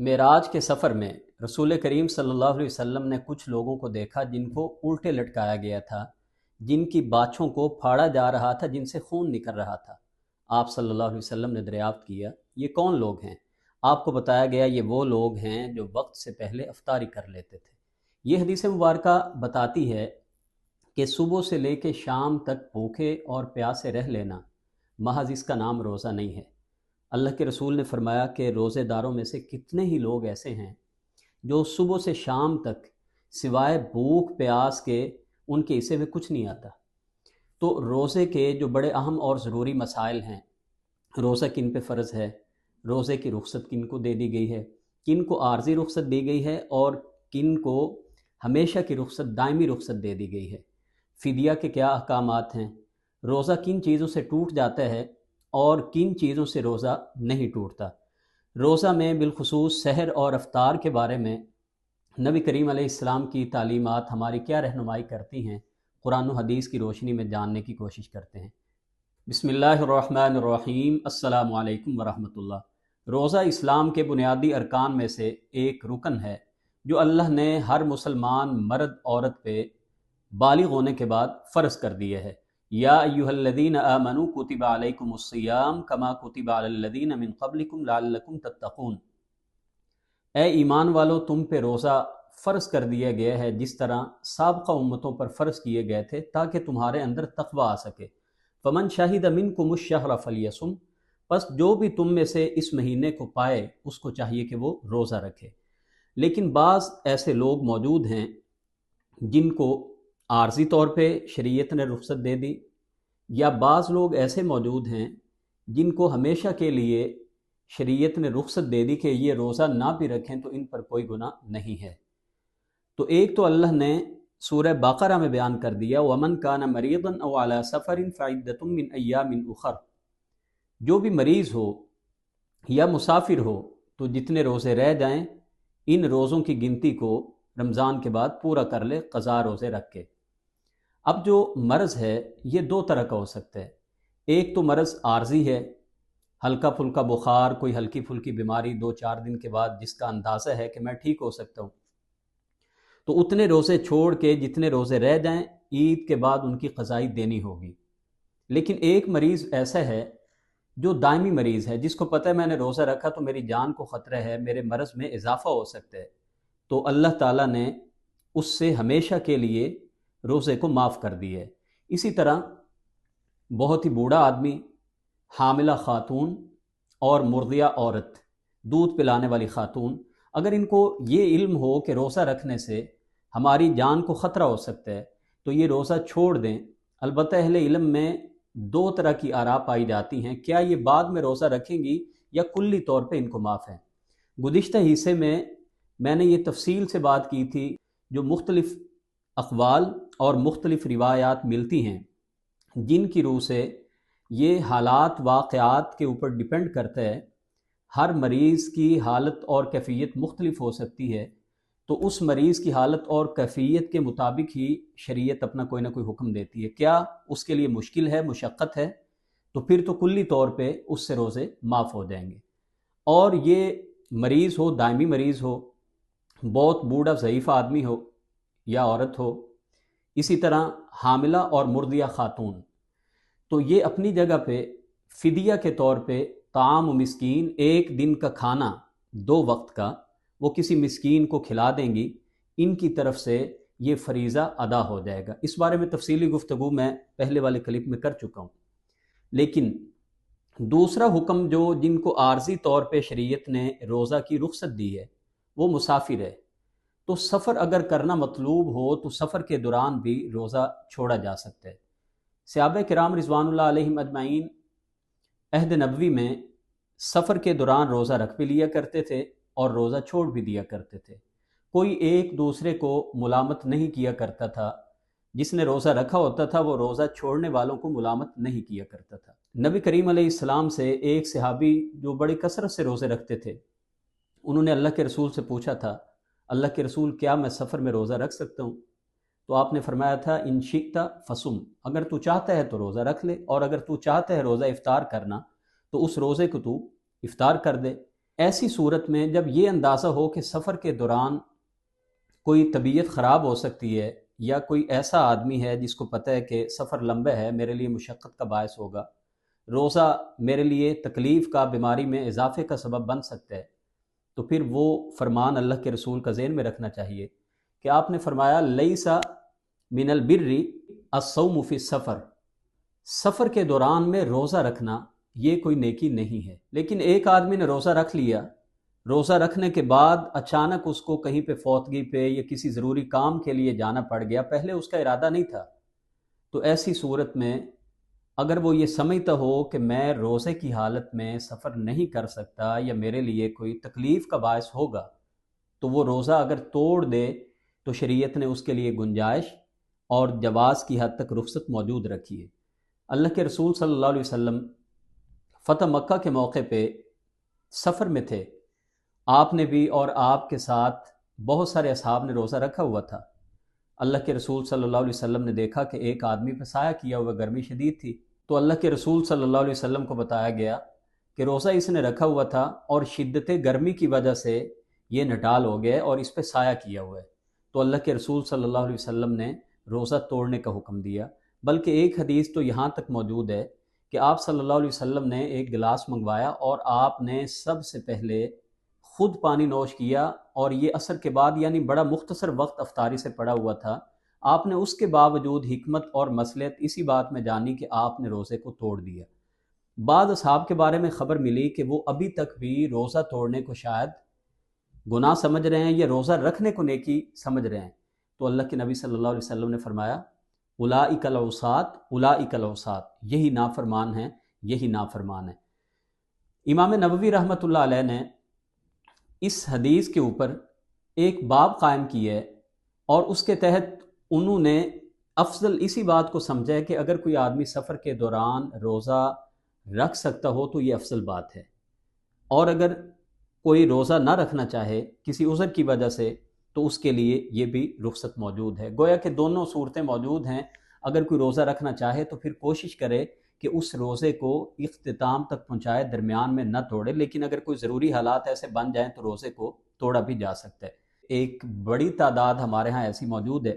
معراج کے سفر میں رسول کریم صلی اللہ علیہ وسلم نے کچھ لوگوں کو دیکھا جن کو الٹے لٹکایا گیا تھا، جن کی باچھوں کو پھاڑا جا رہا تھا، جن سے خون نکل رہا تھا۔ آپ صلی اللہ علیہ وسلم نے دریافت کیا، یہ کون لوگ ہیں؟ آپ کو بتایا گیا یہ وہ لوگ ہیں جو وقت سے پہلے افطاری کر لیتے تھے۔ یہ حدیث مبارکہ بتاتی ہے کہ صبح سے لے کے شام تک بھوکے اور پیاسے رہ لینا محض اس کا نام روزہ نہیں ہے۔ اللہ کے رسول نے فرمایا کہ روزے داروں میں سے کتنے ہی لوگ ایسے ہیں جو صبح سے شام تک سوائے بھوک پیاس کے ان کے حصے میں کچھ نہیں آتا۔ تو روزے کے جو بڑے اہم اور ضروری مسائل ہیں، روزہ کن پہ فرض ہے، روزے کی رخصت کن کو دے دی گئی ہے، کن کو عارضی رخصت دی گئی ہے اور کن کو ہمیشہ کی رخصت، دائمی رخصت دے دی گئی ہے، فدیہ کے کیا احکامات ہیں، روزہ کن چیزوں سے ٹوٹ جاتا ہے اور کن چیزوں سے روزہ نہیں ٹوٹتا۔ روزہ میں بالخصوص سحر اور افطار کے بارے میں نبی کریم علیہ السلام کی تعلیمات ہماری کیا رہنمائی کرتی ہیں، قرآن و حدیث کی روشنی میں جاننے کی کوشش کرتے ہیں۔ بسم اللہ الرحمن الرحیم۔ السلام علیکم ورحمۃ اللہ۔ روزہ اسلام کے بنیادی ارکان میں سے ایک رکن ہے جو اللہ نے ہر مسلمان مرد عورت پہ بالغ ہونے کے بعد فرض کر دیا ہے۔ یا ایھا الذین آمنوا کتب علیکم الصیام کما کتب علی الذین من قبلکم لعلکم تتقون۔ اے ایمان والو، تم پہ روزہ فرض کر دیا گیا ہے جس طرح سابقہ امتوں پر فرض کیے گئے تھے تاکہ تمہارے اندر تقوی آ سکے۔ فمن شہد منکم الشہر فلیصم، پس جو بھی تم میں سے اس مہینے کو پائے اس کو چاہیے کہ وہ روزہ رکھے۔ لیکن بعض ایسے لوگ موجود ہیں جن کو عارضی طور پہ شریعت نے رخصت دے دی، یا بعض لوگ ایسے موجود ہیں جن کو ہمیشہ کے لیے شریعت نے رخصت دے دی کہ یہ روزہ نہ بھی رکھیں تو ان پر کوئی گناہ نہیں ہے۔ تو ایک تو اللہ نے سورہ بقرہ میں بیان کر دیا وَمَنْ كَانَ مَرِيضًا أَوْ عَلَى سَفَرٍ فَعِدَّةٌ مِّنْ أَيَّامٍ أُخَرَ، جو بھی مریض ہو یا مسافر ہو تو جتنے روزے رہ جائیں ان روزوں کی گنتی کو رمضان کے بعد پورا کر لے قضا روزے رکھ کے۔ اب جو مرض ہے یہ دو طرح کا ہو سکتا ہے۔ ایک تو مرض عارضی ہے، ہلکا پھلکا بخار، کوئی ہلکی پھلکی بیماری 2-4 دن کے بعد جس کا اندازہ ہے کہ میں ٹھیک ہو سکتا ہوں، تو اتنے روزے چھوڑ کے جتنے روزے رہ جائیں عید کے بعد ان کی قضائی دینی ہوگی۔ لیکن ایک مریض ایسا ہے جو دائمی مریض ہے، جس کو پتہ ہے میں نے روزہ رکھا تو میری جان کو خطرہ ہے، میرے مرض میں اضافہ ہو سکتا ہے، تو اللہ تعالیٰ نے اس سے ہمیشہ کے لیے روزے کو معاف کر دی ہے۔ اسی طرح بہت ہی بوڑھا آدمی، حاملہ خاتون اور مرضعہ عورت، دودھ پلانے والی خاتون، اگر ان کو یہ علم ہو کہ روزہ رکھنے سے ہماری جان کو خطرہ ہو سکتا ہے تو یہ روزہ چھوڑ دیں۔ البتہ اہل علم میں دو طرح کی آراء پائی جاتی ہیں، کیا یہ بعد میں روزہ رکھیں گی یا کلی طور پہ ان کو معاف ہے۔ گزشتہ حصے میں نے یہ تفصیل سے بات کی تھی، جو مختلف اقوال اور مختلف روایات ملتی ہیں جن کی روح سے یہ حالات واقعات کے اوپر ڈیپینڈ کرتا ہے۔ ہر مریض کی حالت اور کیفیت مختلف ہو سکتی ہے، تو اس مریض کی حالت اور کیفیت کے مطابق ہی شریعت اپنا کوئی نہ کوئی حکم دیتی ہے۔ کیا اس کے لیے مشکل ہے، مشقت ہے، تو پھر تو کلی طور پہ اس سے روزے معاف ہو جائیں گے۔ اور یہ مریض ہو، دائمی مریض ہو، بہت بوڑھا ضعیف آدمی ہو یا عورت ہو، اسی طرح حاملہ اور مرضعہ خاتون، تو یہ اپنی جگہ پہ فدیہ کے طور پہ طعام و مسکین، ایک دن کا کھانا 2 وقت کا وہ کسی مسکین کو کھلا دیں گی، ان کی طرف سے یہ فریضہ ادا ہو جائے گا۔ اس بارے میں تفصیلی گفتگو میں پہلے والے کلپ میں کر چکا ہوں۔ لیکن دوسرا حکم جن کو عارضی طور پہ شریعت نے روزہ کی رخصت دی ہے وہ مسافر ہے۔ تو سفر اگر کرنا مطلوب ہو تو سفر کے دوران بھی روزہ چھوڑا جا سکتا ہے۔ صحابہ کرام رضوان اللہ علیہم اجمعین عہد نبوی میں سفر کے دوران روزہ رکھ بھی لیا کرتے تھے اور روزہ چھوڑ بھی دیا کرتے تھے۔ کوئی ایک دوسرے کو ملامت نہیں کیا کرتا تھا، جس نے روزہ رکھا ہوتا تھا وہ روزہ چھوڑنے والوں کو ملامت نہیں کیا کرتا تھا۔ نبی کریم علیہ السلام سے ایک صحابی جو بڑی کثرت سے روزے رکھتے تھے، انہوں نے اللہ کے رسول سے پوچھا تھا، اللہ کے رسول کیا میں سفر میں روزہ رکھ سکتا ہوں؟ تو آپ نے فرمایا تھا ان شئت فصم، اگر تو چاہتا ہے تو روزہ رکھ لے، اور اگر تو چاہتا ہے روزہ افطار کرنا تو اس روزے کو تو افطار کر دے۔ ایسی صورت میں جب یہ اندازہ ہو کہ سفر کے دوران کوئی طبیعت خراب ہو سکتی ہے، یا کوئی ایسا آدمی ہے جس کو پتہ ہے کہ سفر لمبا ہے، میرے لیے مشقت کا باعث ہوگا، روزہ میرے لیے تکلیف کا، بیماری میں اضافے کا سبب بن سکتا ہے، تو پھر وہ فرمان اللہ کے رسول کا ذہن میں رکھنا چاہیے کہ آپ نے فرمایا لیسا من البر الصوم فی السفر، سفر کے دوران میں روزہ رکھنا یہ کوئی نیکی نہیں ہے۔ لیکن ایک آدمی نے روزہ رکھ لیا، روزہ رکھنے کے بعد اچانک اس کو کہیں پہ فوتگی پہ یا کسی ضروری کام کے لیے جانا پڑ گیا، پہلے اس کا ارادہ نہیں تھا، تو ایسی صورت میں اگر وہ یہ سمجھتا ہو کہ میں روزے کی حالت میں سفر نہیں کر سکتا یا میرے لیے کوئی تکلیف کا باعث ہوگا، تو وہ روزہ اگر توڑ دے تو شریعت نے اس کے لیے گنجائش اور جواز کی حد تک رخصت موجود رکھی ہے۔ اللہ کے رسول صلی اللہ علیہ وسلم فتح مکہ کے موقع پہ سفر میں تھے، آپ نے بھی اور آپ کے ساتھ بہت سارے اصحاب نے روزہ رکھا ہوا تھا۔ اللہ کے رسول صلی اللہ علیہ وسلم نے دیکھا کہ ایک آدمی پہ سایہ کیا ہوا، گرمی شدید تھی، تو اللہ کے رسول صلی اللہ علیہ وسلم کو بتایا گیا کہ روزہ اس نے رکھا ہوا تھا اور شدت گرمی کی وجہ سے یہ نڈال ہو گیا اور اس پہ سایہ کیا ہوا ہے، تو اللہ کے رسول صلی اللہ علیہ وسلم نے روزہ توڑنے کا حکم دیا۔ بلکہ ایک حدیث تو یہاں تک موجود ہے کہ آپ صلی اللہ علیہ وسلم نے ایک گلاس منگوایا اور آپ نے سب سے پہلے خود پانی نوش کیا، اور یہ عصر کے بعد، یعنی بڑا مختصر وقت افطاری سے پڑا ہوا تھا، آپ نے اس کے باوجود حکمت اور مصلحت اسی بات میں جانی کہ آپ نے روزے کو توڑ دیا۔ بعض اصحاب کے بارے میں خبر ملی کہ وہ ابھی تک بھی روزہ توڑنے کو شاید گناہ سمجھ رہے ہیں یا روزہ رکھنے کو نیکی سمجھ رہے ہیں، تو اللہ کے نبی صلی اللہ علیہ وسلم نے فرمایا اولئک العصاۃ، اولئک العصاۃ، یہی نافرمان ہیں، یہی نافرمان ہیں۔ امام نووی رحمۃ اللہ علیہ نے اس حدیث کے اوپر ایک باب قائم کی ہے، اور اس کے تحت انہوں نے افضل اسی بات کو سمجھا ہے کہ اگر کوئی آدمی سفر کے دوران روزہ رکھ سکتا ہو تو یہ افضل بات ہے، اور اگر کوئی روزہ نہ رکھنا چاہے کسی عذر کی وجہ سے تو اس کے لیے یہ بھی رخصت موجود ہے۔ گویا کہ دونوں صورتیں موجود ہیں، اگر کوئی روزہ رکھنا چاہے تو پھر کوشش کرے کہ اس روزے کو اختتام تک پہنچائے، درمیان میں نہ توڑے، لیکن اگر کوئی ضروری حالات ایسے بن جائیں تو روزے کو توڑا بھی جا سکتا ہے۔ ایک بڑی تعداد ہمارے ہاں ایسی موجود ہے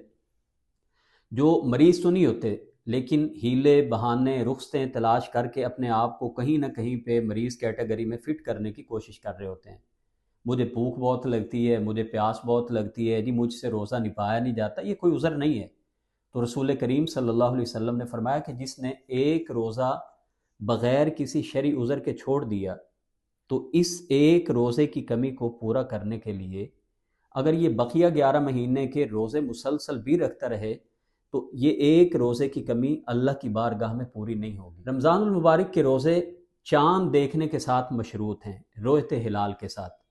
جو مریض تو نہیں ہوتے، لیکن ہیلے بہانے رخصتیں تلاش کر کے اپنے آپ کو کہیں نہ کہیں پہ مریض کیٹیگری میں فٹ کرنے کی کوشش کر رہے ہوتے ہیں۔ مجھے بھوک بہت لگتی ہے، مجھے پیاس بہت لگتی ہے، جی مجھ سے روزہ نبھایا نہیں جاتا، یہ کوئی عذر نہیں ہے۔ تو رسول کریم صلی اللہ علیہ وسلم نے فرمایا کہ جس نے ایک روزہ بغیر کسی شرعی عذر کے چھوڑ دیا، تو اس ایک روزے کی کمی کو پورا کرنے کے لیے اگر یہ بقیہ 11 مہینے کے روزے مسلسل بھی رکھتا رہے تو یہ ایک روزے کی کمی اللہ کی بارگاہ میں پوری نہیں ہوگی۔ رمضان المبارک کے روزے چاند دیکھنے کے ساتھ مشروط ہیں، رؤیت ہلال کے ساتھ۔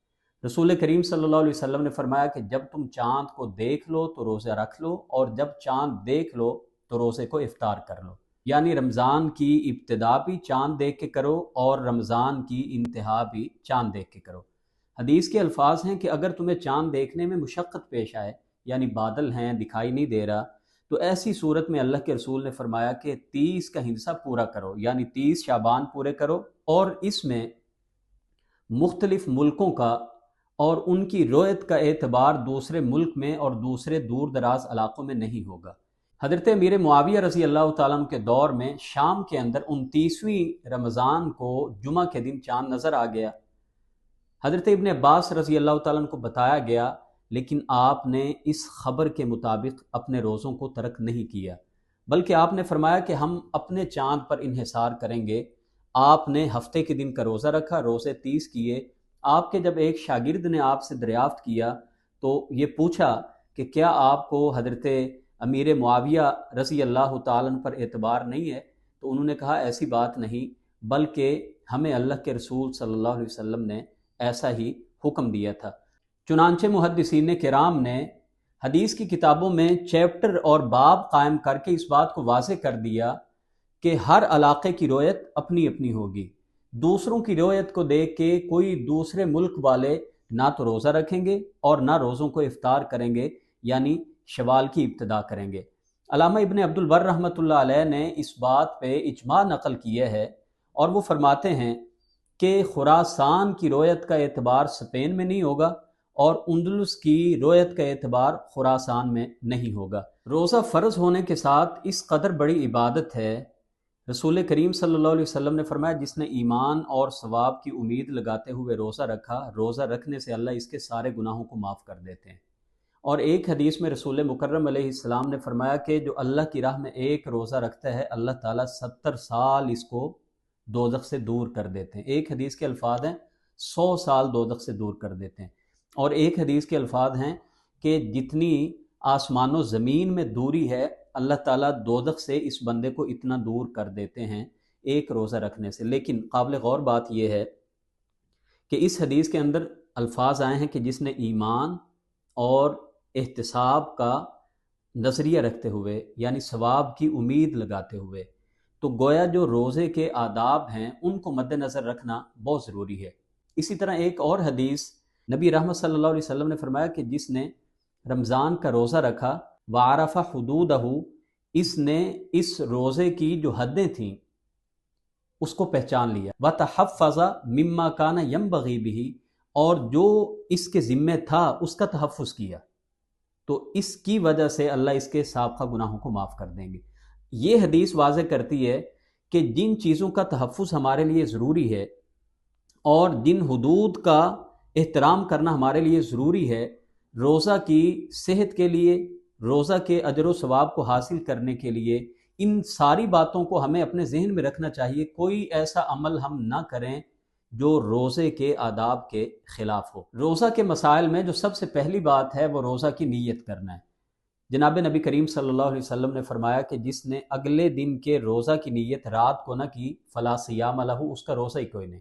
رسول کریم صلی اللہ علیہ وسلم نے فرمایا کہ جب تم چاند کو دیکھ لو تو روزہ رکھ لو، اور جب چاند دیکھ لو تو روزے کو افطار کر لو، یعنی رمضان کی ابتدا بھی چاند دیکھ کے کرو اور رمضان کی انتہا بھی چاند دیکھ کے کرو۔ حدیث کے الفاظ ہیں کہ اگر تمہیں چاند دیکھنے میں مشقت پیش آئے، یعنی بادل ہیں دکھائی نہیں دے رہا، تو ایسی صورت میں اللہ کے رسول نے فرمایا کہ 30 کا ہندسہ پورا کرو، یعنی 30 شعبان پورے کرو، اور اس میں مختلف ملکوں کا اور ان کی رؤیت کا اعتبار دوسرے ملک میں اور دوسرے دور دراز علاقوں میں نہیں ہوگا۔ حضرت امیر معاویہ رضی اللہ تعالیٰ عنہ کے دور میں شام کے اندر 29ویں رمضان کو جمعہ کے دن چاند نظر آ گیا۔ حضرت ابن عباس رضی اللہ تعالیٰ عنہ کو بتایا گیا، لیکن آپ نے اس خبر کے مطابق اپنے روزوں کو ترک نہیں کیا، بلکہ آپ نے فرمایا کہ ہم اپنے چاند پر انحصار کریں گے۔ آپ نے ہفتے کے دن کا روزہ رکھا، روزے 30 کیے۔ آپ کے جب ایک شاگرد نے آپ سے دریافت کیا تو یہ پوچھا کہ کیا آپ کو حضرت امیر معاویہ رضی اللہ تعالیٰ عنہ پر اعتبار نہیں ہے؟ تو انہوں نے کہا ایسی بات نہیں، بلکہ ہمیں اللہ کے رسول صلی اللہ علیہ وسلم نے ایسا ہی حکم دیا تھا۔ چنانچہ محدثین کرام نے حدیث کی کتابوں میں چیپٹر اور باب قائم کر کے اس بات کو واضح کر دیا کہ ہر علاقے کی رؤیت اپنی اپنی ہوگی۔ دوسروں کی رؤیت کو دیکھ کے کوئی دوسرے ملک والے نہ تو روزہ رکھیں گے اور نہ روزوں کو افطار کریں گے، یعنی شوال کی ابتدا کریں گے۔ علامہ ابن عبد البر رحمۃ اللہ علیہ نے اس بات پہ اجماع نقل کیا ہے، اور وہ فرماتے ہیں کہ خراسان کی رویت کا اعتبار اسپین میں نہیں ہوگا اور اندلس کی رویت کا اعتبار خراسان میں نہیں ہوگا۔ روزہ فرض ہونے کے ساتھ اس قدر بڑی عبادت ہے، رسول کریم صلی اللہ علیہ وسلم نے فرمایا جس نے ایمان اور ثواب کی امید لگاتے ہوئے روزہ رکھا، روزہ رکھنے سے اللہ اس کے سارے گناہوں کو معاف کر دیتے ہیں۔ اور ایک حدیث میں رسول مکرم علیہ السلام نے فرمایا کہ جو اللہ کی راہ میں ایک روزہ رکھتا ہے اللہ تعالیٰ 70 سال اس کو دوزخ سے دور کر دیتے ہیں۔ ایک حدیث کے الفاظ ہیں 100 سال دوزخ سے دور کر دیتے ہیں، اور ایک حدیث کے الفاظ ہیں کہ جتنی آسمان و زمین میں دوری ہے اللہ تعالیٰ دوزخ سے اس بندے کو اتنا دور کر دیتے ہیں ایک روزہ رکھنے سے۔ لیکن قابل غور بات یہ ہے کہ اس حدیث کے اندر الفاظ آئے ہیں کہ جس نے ایمان اور احتساب کا نظریہ رکھتے ہوئے یعنی ثواب کی امید لگاتے ہوئے، تو گویا جو روزے کے آداب ہیں ان کو مد نظر رکھنا بہت ضروری ہے۔ اسی طرح ایک اور حدیث نبی رحمت صلی اللہ علیہ وسلم نے فرمایا کہ جس نے رمضان کا روزہ رکھا وعرف حدودہ، اس نے اس روزے کی جو حدیں تھیں اس کو پہچان لیا، وتحفظ مما کان ينبغي به، اور جو اس کے ذمہ تھا اس کا تحفظ کیا، تو اس کی وجہ سے اللہ اس کے سابقہ گناہوں کو معاف کر دیں گے۔ یہ حدیث واضح کرتی ہے کہ جن چیزوں کا تحفظ ہمارے لیے ضروری ہے اور جن حدود کا احترام کرنا ہمارے لیے ضروری ہے، روزہ کی صحت کے لیے، روزہ کے اجر و ثواب کو حاصل کرنے کے لیے، ان ساری باتوں کو ہمیں اپنے ذہن میں رکھنا چاہیے۔ کوئی ایسا عمل ہم نہ کریں جو روزے کے آداب کے خلاف ہو۔ روزہ کے مسائل میں جو سب سے پہلی بات ہے وہ روزہ کی نیت کرنا ہے۔ جناب نبی کریم صلی اللہ علیہ وسلم نے فرمایا کہ جس نے اگلے دن کے روزہ کی نیت رات کو نہ کی فلا صیام لہ، اس کا روزہ ہی کوئی نہیں۔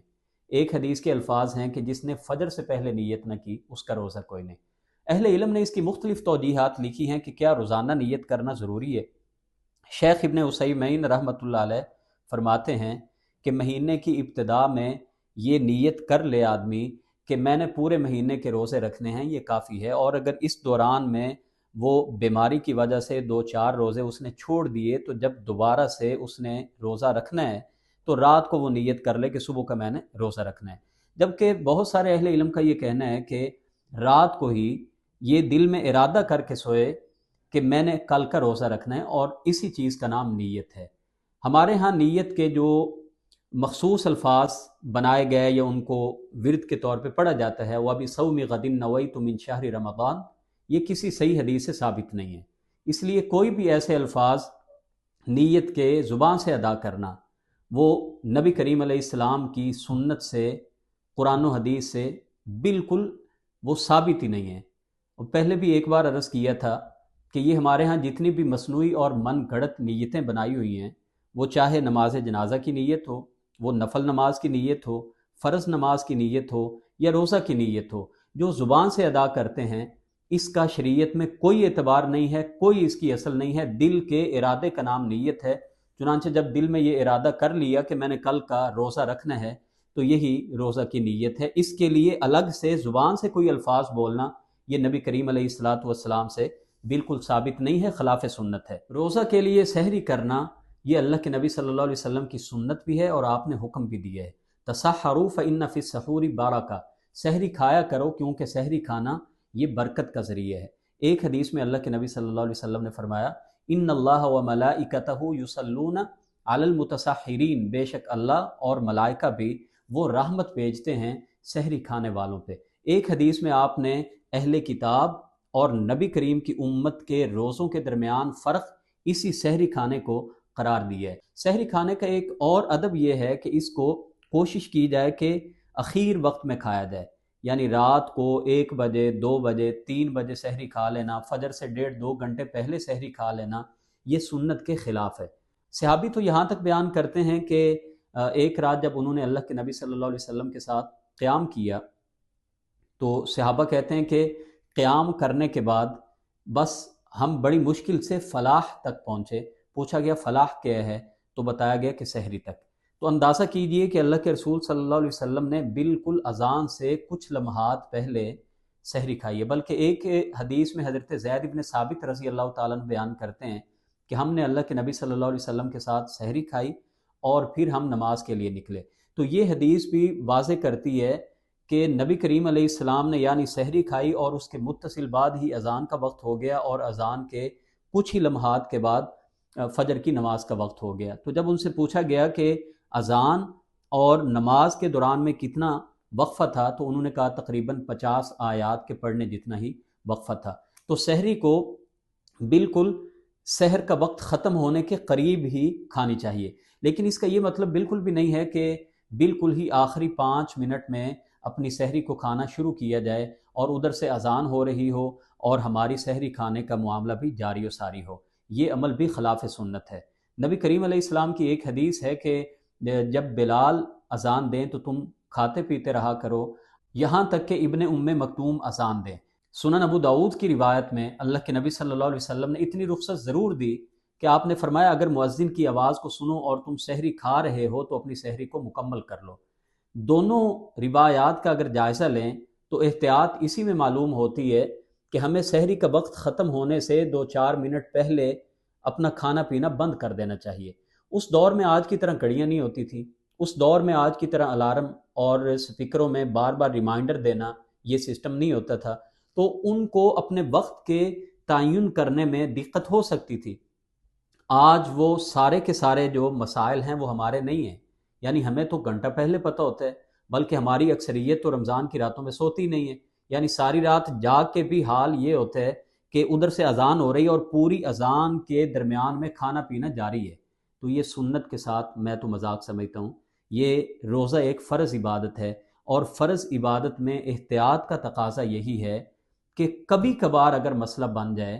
ایک حدیث کے الفاظ ہیں کہ جس نے فجر سے پہلے نیت نہ کی اس کا روزہ کوئی نہیں۔ اہل علم نے اس کی مختلف توجیحات لکھی ہیں کہ کیا روزانہ نیت کرنا ضروری ہے۔ شیخ ابن عثیمین رحمۃ اللہ علیہ فرماتے ہیں کہ مہینے کی ابتدا میں یہ نیت کر لے آدمی کہ میں نے پورے مہینے کے روزے رکھنے ہیں، یہ کافی ہے، اور اگر اس دوران میں وہ بیماری کی وجہ سے 2-4 روزے اس نے چھوڑ دیے تو جب دوبارہ سے اس نے روزہ رکھنا ہے تو رات کو وہ نیت کر لے کہ صبح کا میں نے روزہ رکھنا ہے۔ جبکہ بہت سارے اہل علم کا یہ کہنا ہے کہ رات کو ہی یہ دل میں ارادہ کر کے سوئے کہ میں نے کل کا روزہ رکھنا ہے، اور اسی چیز کا نام نیت ہے۔ ہمارے ہاں نیت کے جو مخصوص الفاظ بنائے گئے یا ان کو ورد کے طور پہ پڑھا جاتا ہے، وہ ابھی صوم غد نویت من شہر رمضان، یہ کسی صحیح حدیث سے ثابت نہیں ہے۔ اس لیے کوئی بھی ایسے الفاظ نیت کے زبان سے ادا کرنا وہ نبی کریم علیہ السلام کی سنت سے، قرآن و حدیث سے بالکل وہ ثابت ہی نہیں ہے۔ اور پہلے بھی ایک بار عرض کیا تھا کہ یہ ہمارے ہاں جتنی بھی مصنوعی اور من گھڑت نیتیں بنائی ہوئی ہیں، وہ چاہے نماز جنازہ کی نیت ہو، وہ نفل نماز کی نیت ہو، فرض نماز کی نیت ہو یا روزہ کی نیت ہو، جو زبان سے ادا کرتے ہیں اس کا شریعت میں کوئی اعتبار نہیں ہے، کوئی اس کی اصل نہیں ہے۔ دل کے ارادے کا نام نیت ہے۔ چنانچہ جب دل میں یہ ارادہ کر لیا کہ میں نے کل کا روزہ رکھنا ہے تو یہی روزہ کی نیت ہے۔ اس کے لیے الگ سے زبان سے کوئی الفاظ بولنا یہ نبی کریم علیہ الصلاۃ والسلام سے بالکل ثابت نہیں ہے، خلاف سنت ہے۔ روزہ کے لیے سحری کرنا یہ اللہ کے نبی صلی اللہ علیہ وسلم کی سنت بھی ہے اور آپ نے حکم بھی دیا ہے۔ تسحروا فإن فی السحور برکہ، سحری کھایا کرو کیونکہ سحری کھانا یہ برکت کا ذریعہ ہے۔ ایک حدیث میں اللہ کے نبی صلی اللہ علیہ وسلم نے فرمایا ان اللہ وملائکتہ یصلون علی المتسحرین، بے شک اللہ اور ملائکہ بھی وہ رحمت بھیجتے ہیں سحری کھانے والوں پہ۔ ایک حدیث میں آپ نے اہل کتاب اور نبی کریم کی امت کے روزوں کے درمیان فرق اسی سحری کھانے کو قرار دیا ہے۔ سحری کھانے کا ایک اور ادب یہ ہے کہ اس کو کوشش کی جائے کہ اخیر وقت میں کھایا جائے، یعنی رات کو 1 بجے 2 بجے 3 بجے سحری کھا لینا، فجر سے 1.5-2 گھنٹے پہلے سحری کھا لینا یہ سنت کے خلاف ہے۔ صحابی تو یہاں تک بیان کرتے ہیں کہ ایک رات جب انہوں نے اللہ کے نبی صلی اللہ علیہ وسلم کے ساتھ قیام کیا تو صحابہ کہتے ہیں کہ قیام کرنے کے بعد بس ہم بڑی مشکل سے فلاح تک پہنچے۔ پوچھا گیا فلاح کیا ہے تو بتایا گیا کہ سحری تک۔ تو اندازہ کیجئے کہ اللہ کے رسول صلی اللہ علیہ وسلم نے بالکل اذان سے کچھ لمحات پہلے سحری کھائی ہے۔ بلکہ ایک حدیث میں حضرت زید بن ثابت رضی اللہ تعالیٰ عنہ بیان کرتے ہیں کہ ہم نے اللہ کے نبی صلی اللہ علیہ وسلم کے ساتھ سحری کھائی اور پھر ہم نماز کے لیے نکلے۔ تو یہ حدیث بھی واضح کرتی ہے کہ نبی کریم علیہ السلام نے یعنی سحری کھائی اور اس کے متصل بعد ہی اذان کا وقت ہو گیا، اور اذان کے کچھ ہی لمحات کے بعد فجر کی نماز کا وقت ہو گیا۔ تو جب ان سے پوچھا گیا کہ اذان اور نماز کے دوران میں کتنا وقفہ تھا، تو انہوں نے کہا تقریباً 50 آیات کے پڑھنے جتنا ہی وقفہ تھا۔ تو سحری کو بالکل سحر کا وقت ختم ہونے کے قریب ہی کھانی چاہیے، لیکن اس کا یہ مطلب بالکل بھی نہیں ہے کہ بالکل ہی آخری 5 منٹ میں اپنی سحری کو کھانا شروع کیا جائے اور ادھر سے اذان ہو رہی ہو اور ہماری سحری کھانے کا معاملہ بھی جاری و ساری ہو۔ یہ عمل بھی خلاف سنت ہے۔ نبی کریم علیہ السلام کی ایک حدیث ہے کہ جب بلال اذان دیں تو تم کھاتے پیتے رہا کرو یہاں تک کہ ابن ام مکتوم اذان دیں۔ سنن ابو داؤد کی روایت میں اللہ کے نبی صلی اللہ علیہ وسلم نے اتنی رخصت ضرور دی کہ آپ نے فرمایا اگر مؤذن کی آواز کو سنو اور تم سحری کھا رہے ہو تو اپنی سحری کو مکمل کر لو۔ دونوں روایات کا اگر جائزہ لیں تو احتیاط اسی میں معلوم ہوتی ہے کہ ہمیں سحری کا وقت ختم ہونے سے 2-4 منٹ پہلے اپنا کھانا پینا بند کر دینا چاہیے۔ اس دور میں آج کی طرح گھڑیاں نہیں ہوتی تھیں، اس دور میں آج کی طرح الارم اور سپیکروں میں بار بار ریمائنڈر دینا یہ سسٹم نہیں ہوتا تھا، تو ان کو اپنے وقت کے تعین کرنے میں دقت ہو سکتی تھی۔ آج وہ سارے کے سارے جو مسائل ہیں وہ ہمارے نہیں ہیں، یعنی ہمیں تو گھنٹہ پہلے پتہ ہوتا ہے، بلکہ ہماری اکثریت تو رمضان کی راتوں میں سوتی نہیں ہے، یعنی ساری رات جاگ کے بھی حال یہ ہوتا ہے کہ ادھر سے اذان ہو رہی ہے اور پوری اذان کے درمیان میں کھانا پینا جاری ہے۔ تو یہ سنت کے ساتھ میں تو مذاق سمجھتا ہوں۔ یہ روزہ ایک فرض عبادت ہے، اور فرض عبادت میں احتیاط کا تقاضا یہی ہے کہ کبھی کبھار اگر مسئلہ بن جائے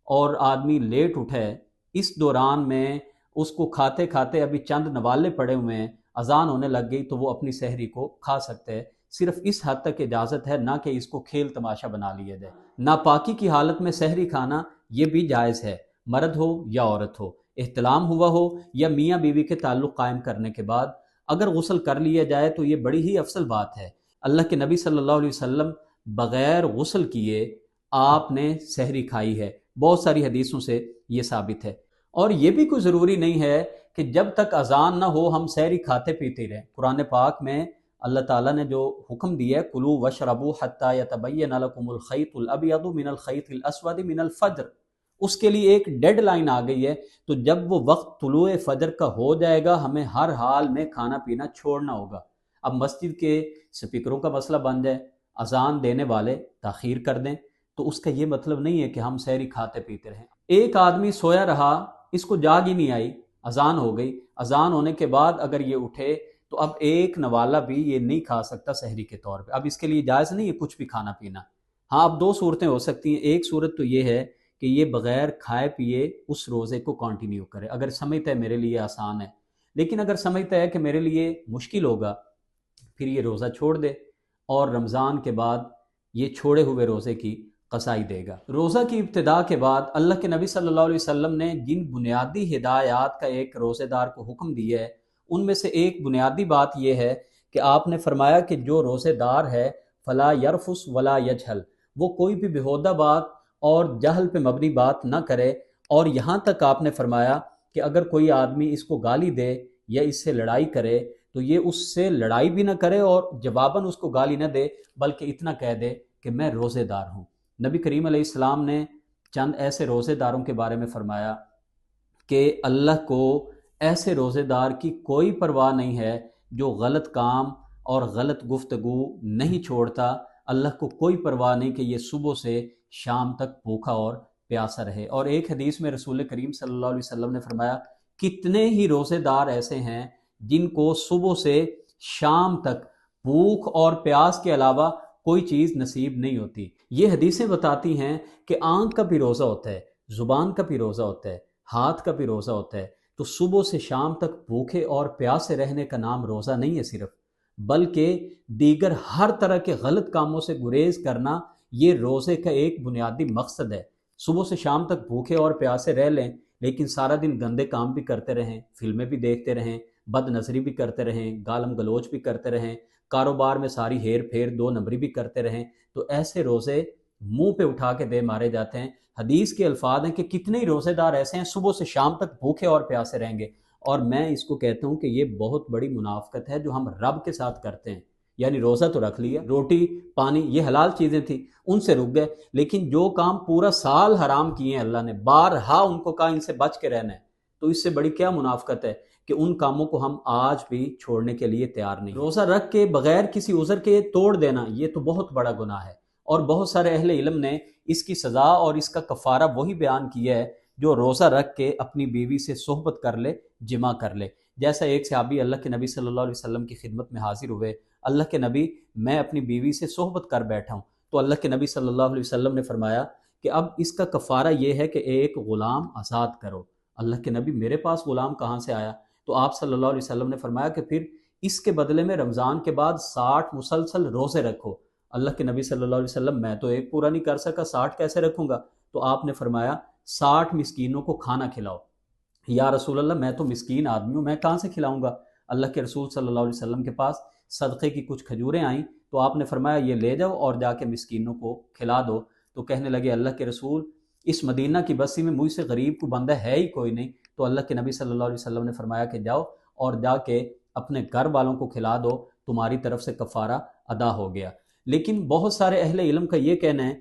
اور آدمی لیٹ اٹھے، اس دوران میں اس کو کھاتے کھاتے ابھی چند نوالے پڑے ہوئے ہیں، اذان ہونے لگ گئی، تو وہ اپنی سحری کو کھا سکتے ہیں۔ صرف اس حد تک اجازت ہے، نہ کہ اس کو کھیل تماشا بنا لیا جائے۔ ناپاکی کی حالت میں سحری کھانا یہ بھی جائز ہے، مرد ہو یا عورت ہو، احتلام ہوا ہو یا میاں بیوی کے تعلق قائم کرنے کے بعد اگر غسل کر لیا جائے تو یہ بڑی ہی افضل بات ہے۔ اللہ کے نبی صلی اللہ علیہ وسلم بغیر غسل کیے آپ نے سحری کھائی ہے، بہت ساری حدیثوں سے یہ ثابت ہے۔ اور یہ بھی کوئی ضروری نہیں ہے کہ جب تک اذان نہ ہو ہم سحری کھاتے پیتے رہیں۔ قرآن پاک میں اللہ تعالیٰ نے جو حکم دیا ہے کلوا واشربوا حتی یتبین لکم الخیط الابیض من الخیط الاسود من الفجر، اس کے لیے ایک ڈیڈ لائن آ گئی ہے۔ تو جب وہ وقت طلوع فجر کا ہو جائے گا ہمیں ہر حال میں کھانا پینا چھوڑنا ہوگا۔ اب مسجد کے سپیکروں کا مسئلہ بن جائے، اذان دینے والے تاخیر کر دیں، تو اس کا یہ مطلب نہیں ہے کہ ہم سحری کھاتے پیتے رہیں۔ ایک آدمی سویا رہا، اس کو جاگ ہی نہیں آئی، اذان ہو گئی، اذان ہونے کے بعد اگر یہ اٹھے تو اب ایک نوالا بھی یہ نہیں کھا سکتا سحری کے طور پہ، اب اس کے لیے جائز نہیں ہے کچھ بھی کھانا پینا۔ ہاں اب 2 صورتیں ہو سکتی ہیں۔ ایک صورت تو یہ ہے کہ یہ بغیر کھائے پیے اس روزے کو کنٹینیو کرے، اگر سمجھتا ہے میرے لیے آسان ہے، لیکن اگر سمجھتا ہے کہ میرے لیے مشکل ہوگا پھر یہ روزہ چھوڑ دے اور رمضان کے بعد یہ چھوڑے ہوئے روزے کی قضائی دے گا۔ روزہ کی ابتدا کے بعد اللہ کے نبی صلی اللہ علیہ وسلم نے جن بنیادی ہدایات کا ایک روزے دار کو حکم دیا ہے ان میں سے ایک بنیادی بات یہ ہے کہ آپ نے فرمایا کہ جو روزے دار ہے فلا یرفس ولا یجہل، وہ کوئی بھی بیہودہ بات اور جہل پہ مبنی بات نہ کرے، اور یہاں تک آپ نے فرمایا کہ اگر کوئی آدمی اس کو گالی دے یا اس سے لڑائی کرے تو یہ اس سے لڑائی بھی نہ کرے اور جواباً اس کو گالی نہ دے، بلکہ اتنا کہہ دے کہ میں روزے دار ہوں۔ نبی کریم علیہ السلام نے چند ایسے روزے داروں کے بارے میں فرمایا کہ اللہ کو ایسے روزے دار کی کوئی پرواہ نہیں ہے جو غلط کام اور غلط گفتگو نہیں چھوڑتا، اللہ کو کوئی پرواہ نہیں کہ یہ صبح سے شام تک بھوکا اور پیاسا رہے۔ اور ایک حدیث میں رسول کریم صلی اللہ علیہ وسلم نے فرمایا کتنے ہی روزے دار ایسے ہیں جن کو صبح سے شام تک بھوک اور پیاس کے علاوہ کوئی چیز نصیب نہیں ہوتی۔ یہ حدیثیں بتاتی ہیں کہ آنکھ کا بھی روزہ ہوتا ہے، زبان کا بھی روزہ ہوتا ہے، ہاتھ کا بھی روزہ ہوتا ہے۔ تو صبح سے شام تک بھوکے اور پیاسے رہنے کا نام روزہ نہیں ہے صرف، بلکہ دیگر ہر طرح کے غلط کاموں سے گریز کرنا یہ روزے کا ایک بنیادی مقصد ہے۔ صبح سے شام تک بھوکے اور پیاسے رہ لیں لیکن سارا دن گندے کام بھی کرتے رہیں، فلمیں بھی دیکھتے رہیں، بد نظری بھی کرتے رہیں، گالم گلوچ بھی کرتے رہیں، کاروبار میں ساری ہیر پھیر 2 نمبری بھی کرتے رہیں، تو ایسے روزے منہ پہ اٹھا کے دے مارے جاتے ہیں۔ حدیث کے الفاظ ہیں کہ کتنے ہی روزے دار ایسے ہیں صبح سے شام تک بھوکے اور پیاسے رہیں گے، اور میں اس کو کہتا ہوں کہ یہ بہت بڑی منافقت ہے جو ہم رب کے ساتھ کرتے ہیں. یعنی روزہ تو رکھ لیا، روٹی پانی یہ حلال چیزیں تھیں ان سے رک گئے، لیکن جو کام پورا سال حرام کیے ہیں اللہ نے، بارہا ان کو کہا ان سے بچ کے رہنا ہے، تو اس سے بڑی کیا منافقت ہے کہ ان کاموں کو ہم آج بھی چھوڑنے کے لیے تیار نہیں. روزہ رکھ کے بغیر کسی عذر کے توڑ دینا یہ تو بہت بڑا گناہ ہے، اور بہت سارے اہل علم نے اس کی سزا اور اس کا کفارہ وہی بیان کیا ہے جو روزہ رکھ کے اپنی بیوی سے صحبت کر لے، جمع کر لے. جیسا ایک صحابی اللہ کے نبی صلی اللہ علیہ وسلم کی خدمت میں حاضر ہوئے، اللہ کے نبی میں اپنی بیوی سے صحبت کر بیٹھا ہوں، تو اللہ کے نبی صلی اللہ علیہ وسلم نے فرمایا کہ اب اس کا کفارہ یہ ہے کہ ایک غلام آزاد کرو. اللہ کے نبی میرے پاس غلام کہاں سے آیا؟ تو آپ صلی اللہ علیہ وسلم نے فرمایا کہ پھر اس کے بدلے میں رمضان کے بعد 60 مسلسل روزے رکھو. اللہ کے نبی صلی اللہ علیہ وسلم میں تو ایک پورا نہیں کر سکا، 60 کیسے رکھوں گا؟ تو آپ نے فرمایا 60 مسکینوں کو کھانا کھلاؤ. یا رسول اللہ میں تو مسکین آدمی ہوں، میں کہاں سے کھلاؤں گا؟ اللہ کے رسول صلی اللہ علیہ وسلم کے پاس صدقے کی کچھ کھجوریں آئیں تو آپ نے فرمایا یہ لے جاؤ اور جا کے مسکینوں کو کھلا دو. تو کہنے لگے اللہ کے رسول اس مدینہ کی بستی میں مجھ سے غریب کو بندہ ہے ہی کوئی نہیں. تو اللہ کے نبی صلی اللہ علیہ وسلم نے فرمایا کہ جاؤ اور جا کے اپنے گھر والوں کو کھلا دو، تمہاری طرف سے کفارہ ادا ہو گیا. لیکن بہت سارے اہل علم کا یہ کہنا ہے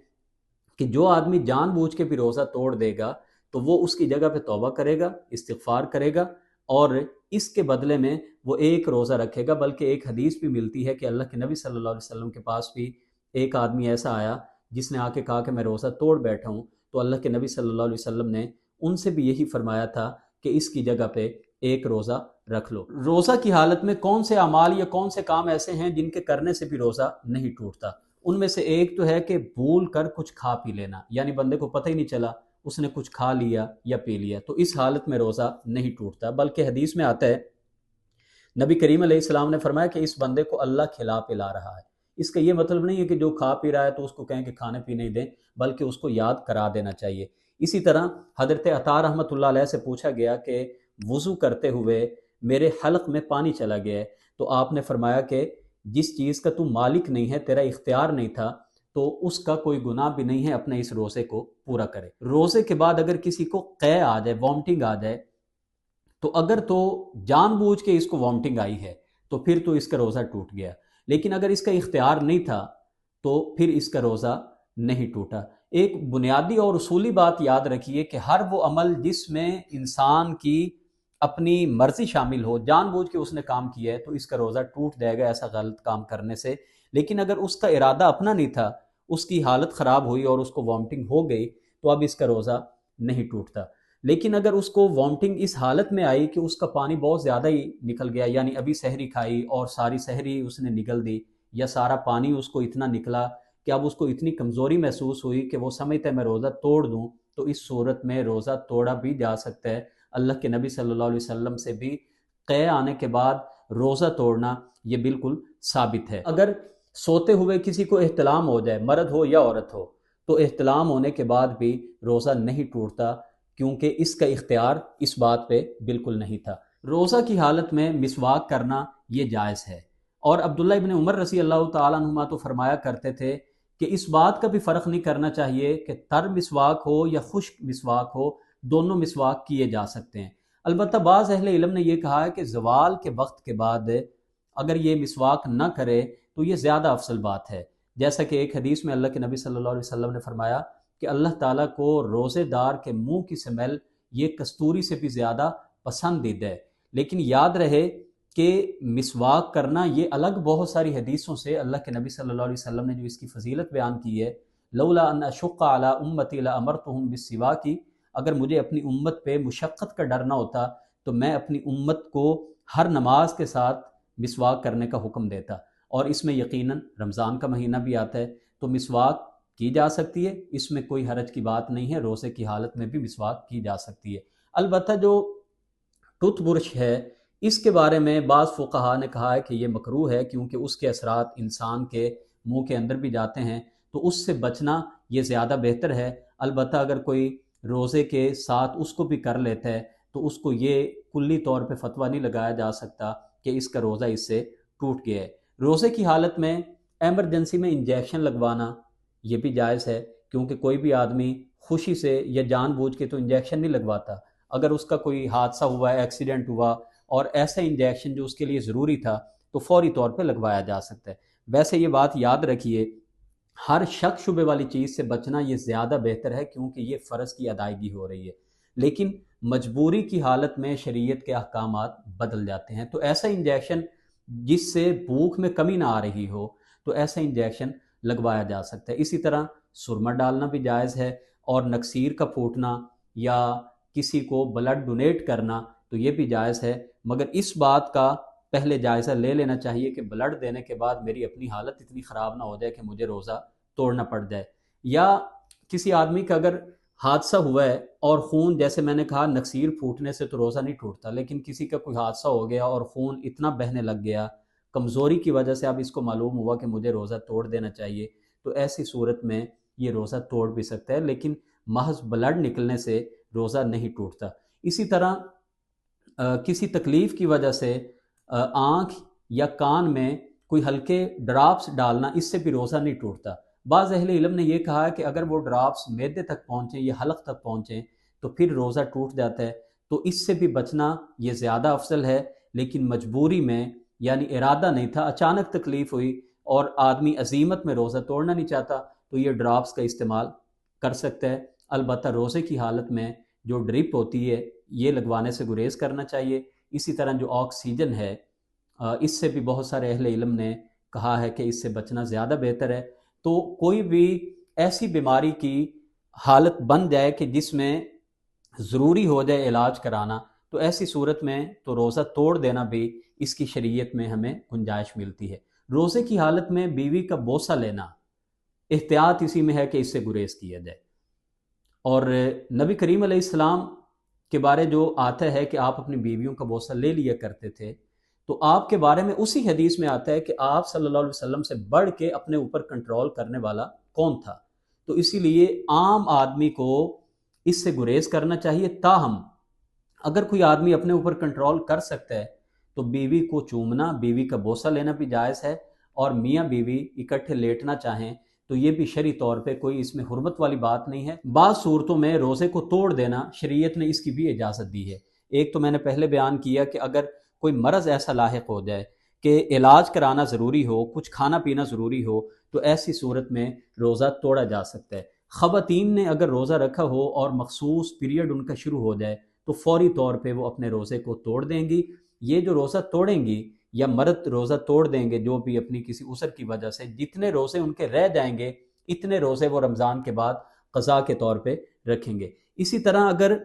کہ جو آدمی جان بوجھ کے بھی روزہ توڑ دے گا تو وہ اس کی جگہ پہ توبہ کرے گا، استغفار کرے گا، اور اس کے بدلے میں وہ ایک روزہ رکھے گا. بلکہ ایک حدیث بھی ملتی ہے کہ اللہ کے نبی صلی اللہ علیہ وسلم کے پاس بھی ایک آدمی ایسا آیا جس نے آ کے کہا کہ میں روزہ توڑ بیٹھا ہوں، تو اللہ کے نبی صلی اللہ علیہ وسلم نے ان سے بھی یہی فرمایا تھا کہ اس کی جگہ پہ ایک روزہ رکھ لو. روزہ کی حالت میں کون سے اعمال یا کون سے کام ایسے ہیں جن کے کرنے سے بھی روزہ نہیں ٹوٹتا؟ ان میں سے ایک تو ہے کہ بھول کر کچھ کھا پی لینا، یعنی بندے کو پتہ ہی نہیں چلا اس نے کچھ کھا لیا یا پی لیا، تو اس حالت میں روزہ نہیں ٹوٹتا. بلکہ حدیث میں آتا ہے نبی کریم علیہ السلام نے فرمایا کہ اس بندے کو اللہ کھلا پلا رہا ہے. اس کا یہ مطلب نہیں ہے کہ جو کھا پی رہا ہے تو اس کو کہیں کہ کھانے پینے ہی دیں، بلکہ اس کو یاد کرا دینا چاہیے. اسی طرح حضرت عطا رحمۃ اللہ علیہ سے پوچھا گیا کہ وضو کرتے ہوئے میرے حلق میں پانی چلا گیا ہے، تو آپ نے فرمایا کہ جس چیز کا تو مالک نہیں ہے، تیرا اختیار نہیں تھا، تو اس کا کوئی گناہ بھی نہیں ہے، اپنے اس روزے کو پورا کرے. روزے کے بعد اگر کسی کو قے آ جائے، وامٹنگ آ جائے، تو اگر تو جان بوجھ کے اس کو وامٹنگ آئی ہے تو پھر تو اس کا روزہ ٹوٹ گیا، لیکن اگر اس کا اختیار نہیں تھا تو پھر اس کا روزہ نہیں ٹوٹا. ایک بنیادی اور اصولی بات یاد رکھیے کہ ہر وہ عمل جس میں انسان کی اپنی مرضی شامل ہو، جان بوجھ کے اس نے کام کیا ہے، تو اس کا روزہ ٹوٹ جائے گا ایسا غلط کام کرنے سے. لیکن اگر اس کا ارادہ اپنا نہیں تھا، اس کی حالت خراب ہوئی اور اس کو وامٹنگ ہو گئی، تو اب اس کا روزہ نہیں ٹوٹتا. لیکن اگر اس کو وامٹنگ اس حالت میں آئی کہ اس کا پانی بہت زیادہ ہی نکل گیا، یعنی ابھی سحری کھائی اور ساری سحری اس نے نگل دی، یا سارا پانی اس کو اتنا نکلا کہ اب اس کو اتنی کمزوری محسوس ہوئی کہ وہ سمجھتا ہے میں روزہ توڑ دوں، تو اس صورت میں روزہ توڑا بھی جا سکتا ہے. اللہ کے نبی صلی اللہ علیہ وسلم سے بھی قے آنے کے بعد روزہ توڑنا یہ بالکل ثابت ہے. اگر سوتے ہوئے کسی کو احتلام ہو جائے، مرد ہو یا عورت ہو، تو احتلام ہونے کے بعد بھی روزہ نہیں ٹوٹتا، کیونکہ اس کا اختیار اس بات پہ بالکل نہیں تھا. روزہ کی حالت میں مسواک کرنا یہ جائز ہے، اور عبداللہ ابن عمر رضی اللہ تعالیٰ عنہما تو فرمایا کرتے تھے کہ اس بات کا بھی فرق نہیں کرنا چاہیے کہ تر مسواک ہو یا خشک مسواک ہو، دونوں مسواک کیے جا سکتے ہیں. البتہ بعض اہل علم نے یہ کہا ہے کہ زوال کے وقت کے بعد اگر یہ مسواک نہ کرے تو یہ زیادہ افضل بات ہے. جیسا کہ ایک حدیث میں اللہ کے نبی صلی اللہ علیہ وسلم نے فرمایا کہ اللہ تعالیٰ کو روزے دار کے منہ کی سمیل یہ کستوری سے بھی زیادہ پسندیدہ ہے. لیکن یاد رہے کہ مسواک کرنا یہ الگ بہت ساری حدیثوں سے اللہ کے نبی صلی اللہ علیہ وسلم نے جو اس کی فضیلت بیان کی ہے، لولا ان اشق علی امتی لامرتہم بالسواک، اگر مجھے اپنی امت پہ مشقت کا ڈر نہ ہوتا تو میں اپنی امت کو ہر نماز کے ساتھ مسواک کرنے کا حکم دیتا. اور اس میں یقیناً رمضان کا مہینہ بھی آتا ہے، تو مسواک کی جا سکتی ہے، اس میں کوئی حرج کی بات نہیں ہے. روزے کی حالت میں بھی مسواک کی جا سکتی ہے. البتہ جو ٹوتھ برش ہے اس کے بارے میں بعض فقہا نے کہا ہے کہ یہ مکروہ ہے، کیونکہ اس کے اثرات انسان کے منہ کے اندر بھی جاتے ہیں، تو اس سے بچنا یہ زیادہ بہتر ہے. البتہ اگر کوئی روزے کے ساتھ اس کو بھی کر لیتا ہے تو اس کو یہ کلی طور پہ فتویٰ نہیں لگایا جا سکتا کہ اس کا روزہ اس سے ٹوٹ گیا ہے. روزے کی حالت میں ایمرجنسی میں انجیکشن لگوانا یہ بھی جائز ہے، کیونکہ کوئی بھی آدمی خوشی سے یا جان بوجھ کے تو انجیکشن نہیں لگواتا. اگر اس کا کوئی حادثہ ہوا ہے، ایکسیڈنٹ ہوا اور ایسا انجیکشن جو اس کے لیے ضروری تھا تو فوری طور پہ لگوایا جا سکتا ہے۔ ویسے یہ بات یاد رکھیے، ہر شک شبے والی چیز سے بچنا یہ زیادہ بہتر ہے، کیونکہ یہ فرض کی ادائیگی ہو رہی ہے، لیکن مجبوری کی حالت میں شریعت کے احکامات بدل جاتے ہیں۔ تو ایسا انجیکشن جس سے بھوک میں کمی نہ آ رہی ہو تو ایسا انجیکشن لگوایا جا سکتا ہے۔ اسی طرح سرما ڈالنا بھی جائز ہے، اور نکسیر کا پھوٹنا یا کسی کو بلڈ ڈونیٹ کرنا تو یہ بھی جائز ہے، مگر اس بات کا پہلے جائزہ لے لینا چاہیے کہ بلڈ دینے کے بعد میری اپنی حالت اتنی خراب نہ ہو جائے کہ مجھے روزہ توڑنا پڑ جائے۔ یا کسی آدمی کا اگر حادثہ ہوا ہے اور خون، جیسے میں نے کہا نکسیر پھوٹنے سے تو روزہ نہیں ٹوٹتا، لیکن کسی کا کوئی حادثہ ہو گیا اور خون اتنا بہنے لگ گیا، کمزوری کی وجہ سے اب اس کو معلوم ہوا کہ مجھے روزہ توڑ دینا چاہیے، تو ایسی صورت میں یہ روزہ توڑ بھی سکتا ہے، لیکن محض بلڈ نکلنے سے روزہ نہیں ٹوٹتا۔ اسی طرح کسی تکلیف کی وجہ سے آنکھ یا کان میں کوئی ہلکے ڈراپس ڈالنا، اس سے بھی روزہ نہیں ٹوٹتا۔ بعض اہل علم نے یہ کہا ہے کہ اگر وہ ڈراپس معدے تک پہنچیں یا حلق تک پہنچیں تو پھر روزہ ٹوٹ جاتا ہے، تو اس سے بھی بچنا یہ زیادہ افضل ہے، لیکن مجبوری میں، یعنی ارادہ نہیں تھا، اچانک تکلیف ہوئی اور آدمی عزیمت میں روزہ توڑنا نہیں چاہتا تو یہ ڈراپس کا استعمال کر سکتا ہے۔ البتہ روزے کی حالت میں جو ڈرپ ہوتی ہے یہ لگوانے سے گریز کرنا چاہیے۔ اسی طرح جو آکسیجن ہے، اس سے بھی بہت سارے اہل علم نے کہا ہے کہ اس سے بچنا زیادہ بہتر ہے۔ تو کوئی بھی ایسی بیماری کی حالت بن جائے کہ جس میں ضروری ہو جائے علاج کرانا، تو ایسی صورت میں تو روزہ توڑ دینا بھی اس کی شریعت میں ہمیں گنجائش ملتی ہے۔ روزے کی حالت میں بیوی کا بوسہ لینا، احتیاط اسی میں ہے کہ اس سے گریز کیا جائے۔ اور نبی کریم علیہ السلام کے بارے جو آتا ہے کہ آپ اپنی بیویوں کا بوسہ لے لیا کرتے تھے، تو آپ کے بارے میں اسی حدیث میں آتا ہے کہ آپ صلی اللہ علیہ وسلم سے بڑھ کے اپنے اوپر کنٹرول کرنے والا کون تھا، تو اسی لیے عام آدمی کو اس سے گریز کرنا چاہیے۔ تاہم اگر کوئی آدمی اپنے اوپر کنٹرول کر سکتا ہے تو بیوی کو چومنا، بیوی کا بوسہ لینا بھی جائز ہے، اور میاں بیوی اکٹھے لیٹنا چاہیں تو یہ بھی شرعی طور پہ کوئی اس میں حرمت والی بات نہیں ہے۔ بعض صورتوں میں روزے کو توڑ دینا شریعت نے اس کی بھی اجازت دی ہے۔ ایک تو میں نے پہلے بیان کیا کہ اگر کوئی مرض ایسا لاحق ہو جائے کہ علاج کرانا ضروری ہو، کچھ کھانا پینا ضروری ہو، تو ایسی صورت میں روزہ توڑا جا سکتا ہے۔ خواتین نے اگر روزہ رکھا ہو اور مخصوص پیریڈ ان کا شروع ہو جائے تو فوری طور پہ وہ اپنے روزے کو توڑ دیں گی۔ یہ جو روزہ توڑیں گی یا مرد روزہ توڑ دیں گے جو بھی اپنی کسی عذر کی وجہ سے، جتنے روزے ان کے رہ جائیں گے اتنے روزے وہ رمضان کے بعد قضا کے طور پہ رکھیں گے۔ اسی طرح اگر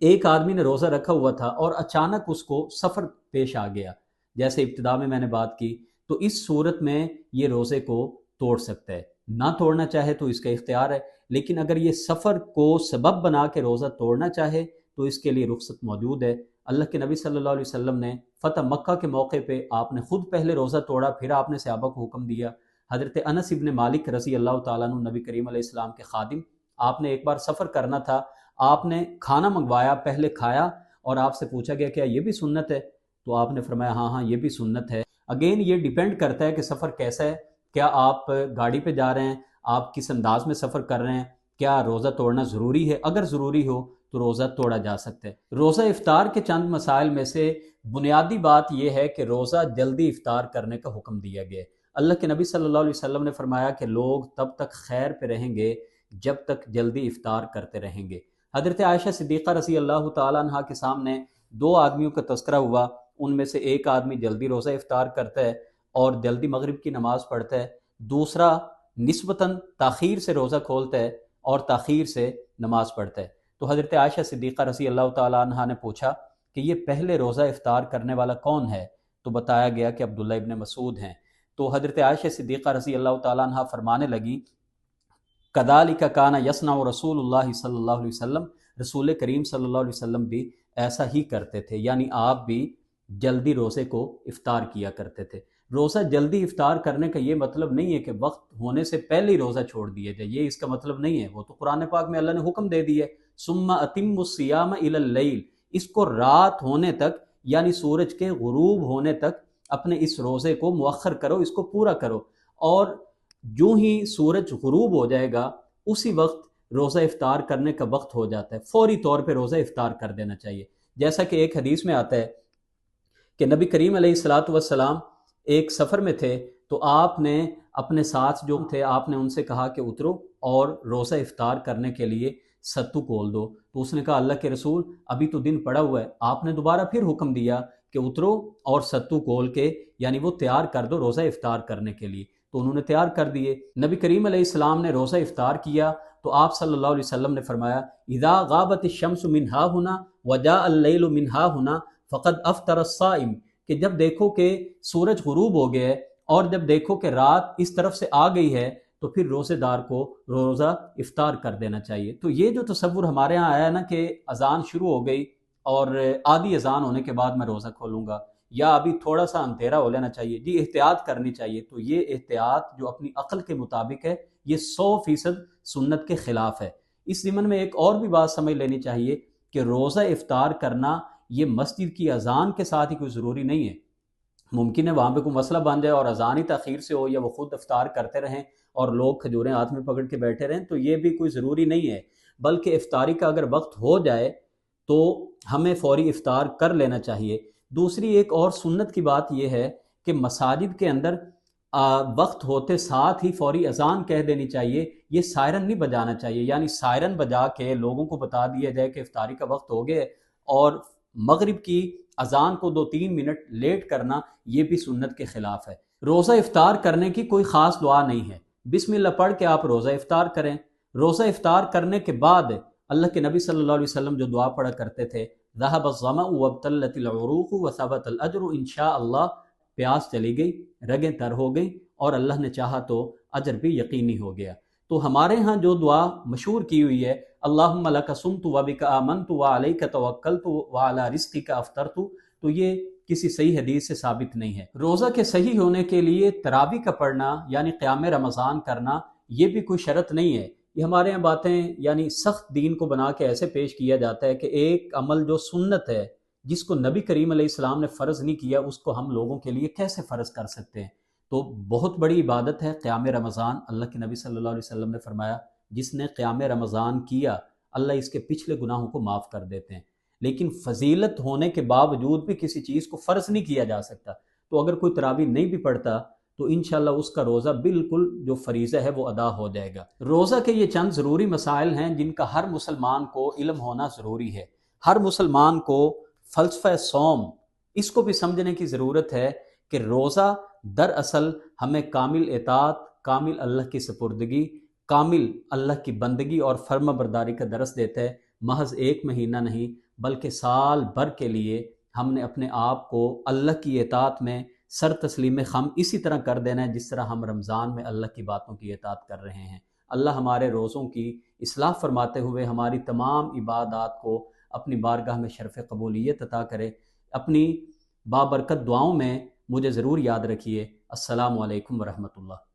ایک آدمی نے روزہ رکھا ہوا تھا اور اچانک اس کو سفر پیش آ گیا، جیسے ابتدا میں نے بات کی، تو اس صورت میں یہ روزے کو توڑ سکتا ہے۔ نہ توڑنا چاہے تو اس کا اختیار ہے، لیکن اگر یہ سفر کو سبب بنا کے روزہ توڑنا چاہے تو اس کے لیے رخصت موجود ہے۔ اللہ کے نبی صلی اللہ علیہ وسلم نے فتح مکہ کے موقع پہ آپ نے خود پہلے روزہ توڑا، پھر آپ نے صحابہ کو حکم دیا۔ حضرت انس ابن مالک رضی اللہ تعالیٰ عنہ نبی کریم علیہ السلام کے خادم، آپ نے ایک بار سفر کرنا تھا، آپ نے کھانا منگوایا، پہلے کھایا اور آپ سے پوچھا گیا کیا یہ بھی سنت ہے؟ تو آپ نے فرمایا ہاں یہ بھی سنت ہے۔ اگین یہ ڈیپینڈ کرتا ہے کہ سفر کیسا ہے، کیا آپ گاڑی پہ جا رہے ہیں، آپ کس انداز میں سفر کر رہے ہیں، کیا روزہ توڑنا ضروری ہے؟ اگر ضروری ہو تو روزہ توڑا جا سکتا ہے۔ روزہ افطار کے چند مسائل میں سے بنیادی بات یہ ہے کہ روزہ جلدی افطار کرنے کا حکم دیا گیا ہے۔ اللہ کے نبی صلی اللہ علیہ وسلم نے فرمایا کہ لوگ تب تک خیر پہ رہیں گے جب تک جلدی افطار کرتے رہیں گے۔ حضرت عائشہ صدیقہ رضی اللہ تعالیٰ عنہ کے سامنے دو آدمیوں کا تذکرہ ہوا، ان میں سے ایک آدمی جلدی روزہ افطار کرتا ہے اور جلدی مغرب کی نماز پڑھتا ہے، دوسرا نسبتاً تاخیر سے روزہ کھولتا ہے اور تاخیر سے نماز پڑھتا ہے۔ تو حضرت عائشہ صدیقہ رضی اللہ تعالیٰ عنہ نے پوچھا کہ یہ پہلے روزہ افطار کرنے والا کون ہے؟ تو بتایا گیا کہ عبداللہ ابن مسعود ہیں۔ تو حضرت عائشہ صدیقہ رضی اللہ تعالیٰ عنہ فرمانے لگی کذالک کان یصنع رسول اللہ صلی اللہ علیہ وسلم، رسول کریم صلی اللہ علیہ وسلم بھی ایسا ہی کرتے تھے، یعنی آپ بھی جلدی روزے کو افطار کیا کرتے تھے۔ روزہ جلدی افطار کرنے کا یہ مطلب نہیں ہے کہ وقت ہونے سے پہلے ہی روزہ چھوڑ دیا جائے، یہ اس کا مطلب نہیں ہے، وہ تو قرآن پاک میں اللہ نے حکم دے دیا ہے ثم اتموا الصیام الی اللیل، اس کو رات ہونے تک یعنی سورج کے غروب ہونے تک اپنے اس روزے کو مؤخر کرو، اس کو پورا کرو، اور جو ہی سورج غروب ہو جائے گا اسی وقت روزہ افطار کرنے کا وقت ہو جاتا ہے فوری طور پہ روزہ افطار کر دینا چاہیے۔ جیسا کہ ایک حدیث میں آتا ہے کہ نبی کریم علیہ الصلاۃ والسلام ایک سفر میں تھے، تو آپ نے اپنے ساتھ جو تھے آپ نے ان سے کہا کہ اترو اور روزہ افطار کرنے کے لیے ستو کھول دو، تو اس نے کہا اللہ کے رسول ابھی تو دن پڑا ہوا ہے۔ آپ نے دوبارہ پھر حکم دیا کہ اترو اور ستو کھول کے یعنی وہ تیار کر دو روزہ افطار کرنے کے لیے، تو انہوں نے تیار کر دیے۔ نبی کریم علیہ السلام نے روزہ افطار کیا تو آپ صلی اللہ علیہ وسلم نے فرمایا اذا غابت الشمس من ها هنا وجاء الليل من ها هنا فقد افطر الصائم، کہ جب دیکھو کہ سورج غروب ہو گیا ہے اور جب دیکھو کہ رات اس طرف سے آ گئی ہے تو پھر روزے دار کو روزہ افطار کر دینا چاہیے۔ تو یہ جو تصور ہمارے ہاں آیا نا کہ اذان شروع ہو گئی اور آدھی اذان ہونے کے بعد میں روزہ کھولوں گا یا ابھی تھوڑا سا اندھیرا ہو لینا چاہیے، جی احتیاط کرنی چاہیے، تو یہ احتیاط جو اپنی عقل کے مطابق ہے یہ 100% سنت کے خلاف ہے۔ اس ضمن میں ایک اور بھی بات سمجھ لینی چاہیے کہ روزہ افطار کرنا یہ مسجد کی اذان کے ساتھ ہی کوئی ضروری نہیں ہے۔ ممکن ہے وہاں پہ کوئی مسئلہ بن جائے اور اذان ہی تاخیر سے ہو یا وہ خود افطار کرتے رہیں اور لوگ کھجوریں ہاتھ میں پکڑ کے بیٹھے رہیں، تو یہ بھی کوئی ضروری نہیں ہے، بلکہ افطاری کا اگر وقت ہو جائے تو ہمیں فوری افطار کر لینا چاہیے۔ دوسری ایک اور سنت کی بات یہ ہے کہ مساجد کے اندر وقت ہوتے ساتھ ہی فوری اذان کہہ دینی چاہیے، یہ سائرن نہیں بجانا چاہیے، یعنی سائرن بجا کے لوگوں کو بتا دیا جائے کہ افطاری کا وقت ہو گیا اور مغرب کی اذان کو 2-3 منٹ لیٹ کرنا یہ بھی سنت کے خلاف ہے۔ روزہ افطار کرنے کی کوئی خاص دعا نہیں ہے، بسم اللہ پڑھ کے آپ روزہ افطار کریں۔ روزہ افطار کرنے کے بعد اللہ کے نبی صلی اللہ علیہ وسلم جو دعا پڑھا کرتے تھے ذهب الظمأ وابتلت العروق وثبت الاجر انشاءاللہ، پیاس چلی گئی، رگیں تر ہو گئی اور اللہ نے چاہا تو اجر بھی یقینی ہو گیا۔ تو ہمارے ہاں جو دعا مشہور کی ہوئی ہے اللہم لک صمت وبک آمنت وعلیک توکلت وعلی رزقک افطرت، تو یہ کسی صحیح حدیث سے ثابت نہیں ہے۔ روزہ کے صحیح ہونے کے لیے تراویح کا پڑھنا یعنی قیام رمضان کرنا یہ بھی کوئی شرط نہیں ہے۔ یہ ہمارے یہاں باتیں یعنی سخت دین کو بنا کے ایسے پیش کیا جاتا ہے کہ ایک عمل جو سنت ہے جس کو نبی کریم علیہ السلام نے فرض نہیں کیا اس کو ہم لوگوں کے لیے کیسے فرض کر سکتے ہیں؟ تو بہت بڑی عبادت ہے قیام رمضان۔ اللہ کے نبی صلی اللہ علیہ وسلم نے فرمایا جس نے قیام رمضان کیا اللہ اس کے پچھلے گناہوں کو معاف کر دیتے ہیں، لیکن فضیلت ہونے کے باوجود بھی کسی چیز کو فرض نہیں کیا جا سکتا۔ تو اگر کوئی تراویح نہیں بھی پڑھتا تو انشاءاللہ اس کا روزہ بالکل جو فریضہ ہے وہ ادا ہو جائے گا۔ روزہ کے یہ چند ضروری مسائل ہیں جن کا ہر مسلمان کو علم ہونا ضروری ہے۔ ہر مسلمان کو فلسفہ صوم اس کو بھی سمجھنے کی ضرورت ہے کہ روزہ دراصل ہمیں کامل اطاعت، کامل اللہ کی سپردگی، کامل اللہ کی بندگی اور فرما برداری کا درس دیتا ہے۔ محض 1 مہینہ نہیں بلکہ سال بھر کے لیے ہم نے اپنے آپ کو اللہ کی اطاعت میں سر تسلیم خم اسی طرح کر دینا ہے جس طرح ہم رمضان میں اللہ کی باتوں کی اطاعت کر رہے ہیں۔ اللہ ہمارے روزوں کی اصلاح فرماتے ہوئے ہماری تمام عبادات کو اپنی بارگاہ میں شرف قبولیت عطا کرے۔ اپنی بابرکت دعاؤں میں مجھے ضرور یاد رکھیے۔ السلام علیکم ورحمۃ اللہ۔